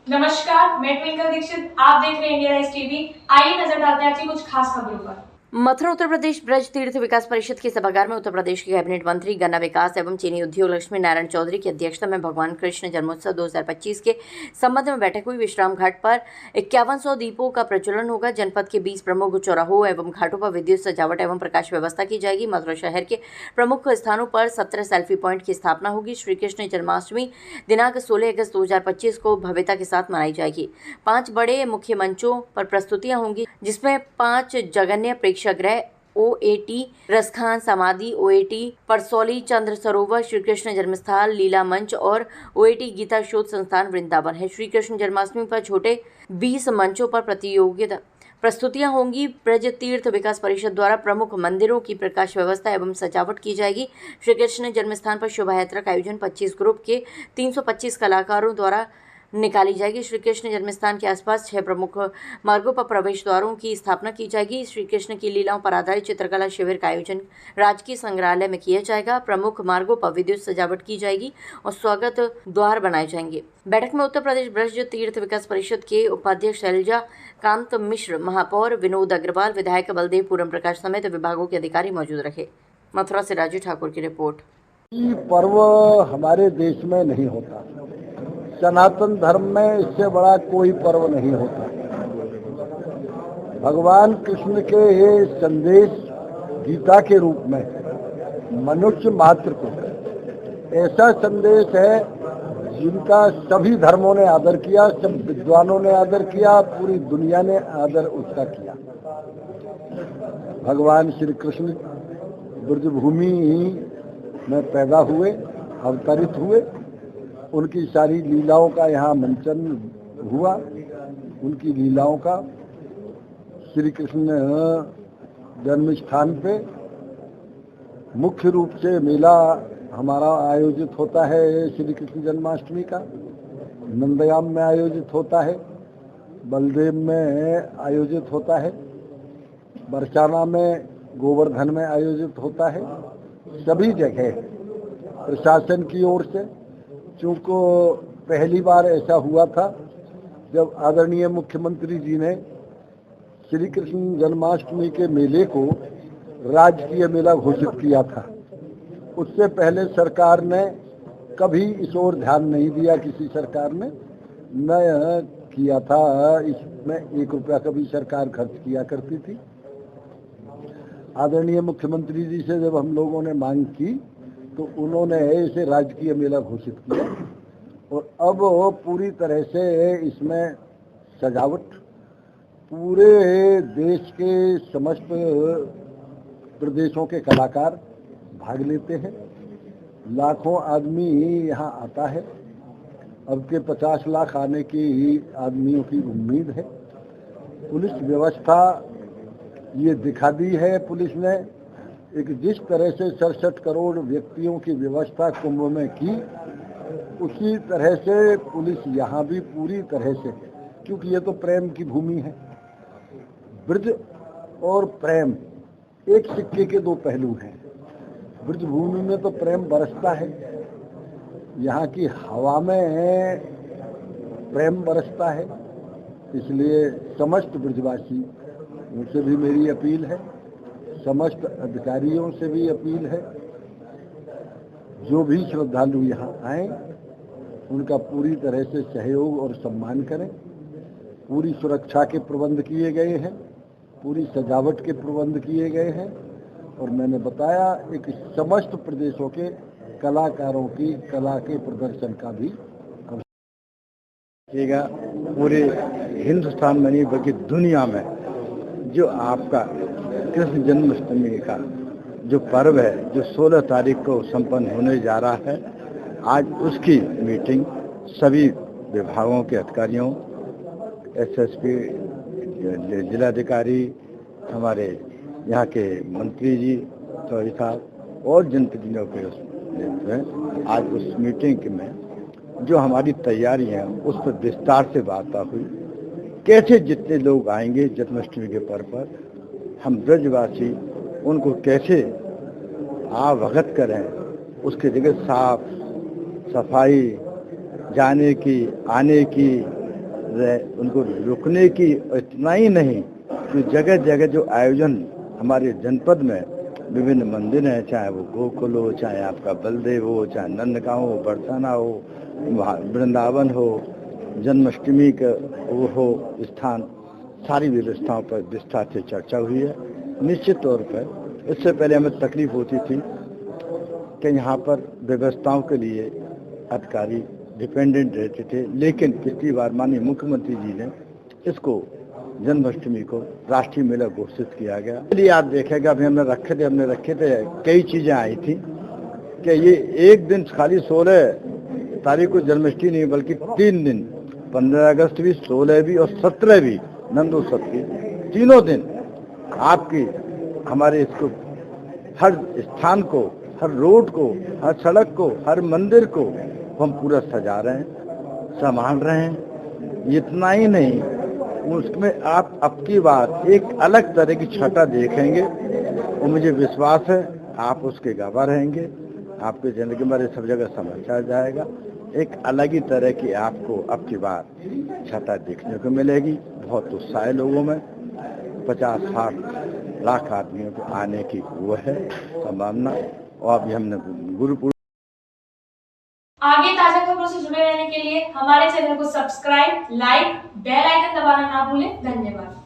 नमस्कार, मैं ट्विंकल दीक्षित। आप देख रहे हैं इंडिया राइज टीवी। आइए नजर डालते हैं आज की कुछ खास खबरों पर। मथुरा उत्तर प्रदेश ब्रज तीर्थ विकास परिषद के सभागार में उत्तर प्रदेश के कैबिनेट मंत्री गन्ना विकास एवं चीनी उद्योग लक्ष्मी नारायण चौधरी की अध्यक्षता में भगवान कृष्ण जन्मोत्सव 2025 के संबंध में बैठक हुई। विश्राम घाट पर 5100 दीपों का प्रज्वलन होगा। जनपद के 20 प्रमुख चौराहों एवं घाटों पर विद्युत सजावट एवं प्रकाश व्यवस्था की जाएगी। मथुरा शहर के प्रमुख स्थानों पर 17 सेल्फी पॉइंट की स्थापना होगी। श्री कृष्ण जन्माष्टमी दिनांक 16 अगस्त 2025 को भव्यता के साथ मनाई जाएगी। 5 बड़े मुख्य मंचों पर प्रस्तुतियां होंगी, जिसमें 5 जगन्य प्रेक्षागृह OAT रसखान समाधि, OAT परसौली चंद्र सरोवर, श्री कृष्ण जन्मस्थल लीला मंच और OAT गीता शोध संस्थान वृंदावन है। श्री कृष्ण जन्माष्टमी पर छोटे 20 मंचों पर प्रतियोगिता प्रस्तुतियां होंगी। ब्रज तीर्थ विकास परिषद द्वारा प्रमुख मंदिरों की प्रकाश व्यवस्था एवं सजावट की जाएगी। श्री कृष्ण जन्मस्थान पर शोभा यात्रा का आयोजन 25 ग्रुप के 325 कलाकारों द्वारा निकाली जाएगी। श्री कृष्ण जन्मस्थान के आसपास 6 प्रमुख मार्गों पर प्रवेश द्वारों की स्थापना की जाएगी। श्री कृष्ण की लीलाओं पर आधारित चित्रकला शिविर का आयोजन राजकीय संग्रहालय में किया जाएगा। प्रमुख मार्गों पर विद्युत सजावट की जाएगी और स्वागत द्वार बनाए जाएंगे। बैठक में उत्तर प्रदेश ब्रज तीर्थ विकास परिषद के उपाध्यक्ष शैलजा कांत मिश्र, महापौर विनोद अग्रवाल, विधायक बलदेव पूरम प्रकाश समेत विभागों के अधिकारी मौजूद रहे। मथुरा से राजू ठाकुर की रिपोर्ट। पर्व हमारे देश में नहीं होता। सनातन धर्म में इससे बड़ा कोई पर्व नहीं होता। भगवान कृष्ण के ये संदेश गीता के रूप में मनुष्य मात्र को ऐसा संदेश है जिनका सभी धर्मों ने आदर किया, सब विद्वानों ने आदर किया, पूरी दुनिया ने आदर उसका किया। भगवान श्री कृष्ण ब्रजभूमि में पैदा हुए, अवतरित हुए, उनकी सारी लीलाओं का यहाँ मंचन हुआ। उनकी लीलाओं का श्री कृष्ण जन्म स्थान पे मुख्य रूप से मेला हमारा आयोजित होता है। श्री कृष्ण जन्माष्टमी का नंदयाम में आयोजित होता है, बलदेव में आयोजित होता है, बरसाना में, गोवर्धन में आयोजित होता है। सभी जगह प्रशासन की ओर से, चूँकि पहली बार ऐसा हुआ था जब आदरणीय मुख्यमंत्री जी ने श्री कृष्ण जन्माष्टमी के मेले को राजकीय मेला घोषित किया था। उससे पहले सरकार ने कभी इस ओर ध्यान नहीं दिया, किसी सरकार ने न किया था। इसमें 1 रुपया कभी सरकार खर्च किया करती थी। आदरणीय मुख्यमंत्री जी से जब हम लोगों ने मांग की तो उन्होंने इसे राजकीय मेला घोषित किया और अब पूरी तरह से इसमें सजावट पूरे देश के समस्त प्रदेशों के कलाकार भाग लेते हैं। लाखों आदमी यहाँ आता है। अब के 50 लाख आने की आदमियों की उम्मीद है। पुलिस व्यवस्था ये दिखा दी है पुलिस ने, एक जिस तरह से 67 करोड़ व्यक्तियों की व्यवस्था कुंभ में की, उसी तरह से पुलिस यहाँ भी पूरी तरह से, क्योंकि ये तो प्रेम की भूमि है। ब्रज और प्रेम एक सिक्के के 2 पहलू हैं। ब्रज भूमि में तो प्रेम बरसता है, यहाँ की हवा में प्रेम बरसता है। इसलिए समस्त ब्रजवासी उनसे भी मेरी अपील है, समस्त अधिकारियों से भी अपील है, जो भी श्रद्धालु यहाँ आए उनका पूरी तरह से सहयोग और सम्मान करें। पूरी सुरक्षा के प्रबंध किए गए हैं, पूरी सजावट के प्रबंध किए गए हैं और मैंने बताया एक समस्त प्रदेशों के कलाकारों की कला के प्रदर्शन का भी पूरे हिंदुस्तान में नहीं बल्कि दुनिया में जो आपका कृष्ण जन्माष्टमी का जो पर्व है, जो 16 तारीख को संपन्न होने जा रहा है, आज उसकी मीटिंग सभी विभागों के अधिकारियों, SSP, जिलाधिकारी, हमारे यहाँ के मंत्री जी, चौधरी साहब और जनप्रतिनिधियों के आज उस मीटिंग में जो हमारी तैयारी है उस पर विस्तार से वार्ता हुई। कैसे जितने लोग आएंगे जन्माष्टमी के पर्व पर, हम ब्रजवासी उनको कैसे अवगत करें, उसके जगह साफ सफाई, जाने की, आने की, उनको रुकने की, इतना ही नहीं कि जगह जगह जो आयोजन हमारे जनपद में विभिन्न मंदिर हैं, चाहे वो गोकुल हो, चाहे आपका बलदेव हो, चाहे नंदगांव हो, बरसाना हो, वृंदावन हो, जन्माष्टमी का वो हो स्थान, सारी व्यवस्थाओं पर विस्तार से चर्चा हुई है। निश्चित तौर पर इससे पहले हमें तकलीफ होती थी कि यहाँ पर व्यवस्थाओं के लिए अधिकारी डिपेंडेंट रहते थे, लेकिन पिछली बार माननीय मुख्यमंत्री जी ने इसको जन्माष्टमी को राष्ट्रीय मेला घोषित किया गया। इसलिए आप देखेगा अभी हमने रखे थे कई चीजें आई थी कि ये एक दिन खाली 16 तारीख को जन्माष्टमी नहीं बल्कि 3 दिन, 15 अगस्त भी, 16 भी और 17 भी नंदोत्सव की, तीनों दिन आपकी हमारे इसको हर स्थान को, हर रोड को, हर सड़क को, हर मंदिर को हम पूरा सजा रहे हैं, संभाल रहे हैं। इतना ही नहीं, उसमें आप अब की बार एक अलग तरह की छटा देखेंगे और मुझे विश्वास है आप उसके गवाह रहेंगे। आपकी जिंदगी में सब जगह समाचार जाएगा, एक अलग ही तरह की आपको अब की बार छटा देखने को मिलेगी। बहुत उत्साह है लोगों में, 50-60 लाख आदमियों को आने की वो है संभावना। और अभी हमने गुरुपुर आगे ताजा खबरों से जुड़े रहने के लिए हमारे चैनल को सब्सक्राइब, लाइक, बेल आइकन दबाना ना भूलें। धन्यवाद।